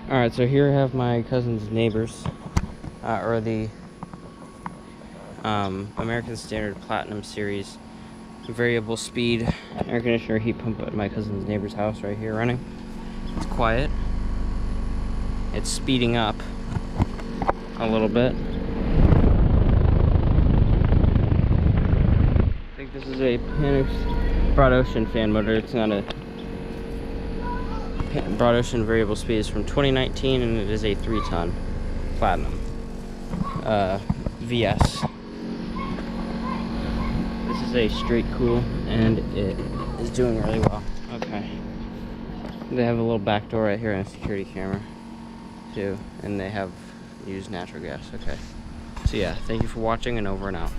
Alright, so here I have my cousin's neighbors, or the American Standard Platinum Series variable speed air conditioner heat pump at my cousin's neighbor's house right here running. It's quiet. It's speeding up a little bit. I think this is a Panic Broad Ocean fan motor. It's not a Broad Ocean variable speed. Is from 2019 and it is a 3-ton platinum VS. This is a straight cool and it is doing really well. Okay. They have a little back door right here and a security camera too, and they have used natural gas. Okay. So yeah, thank you for watching and over and out.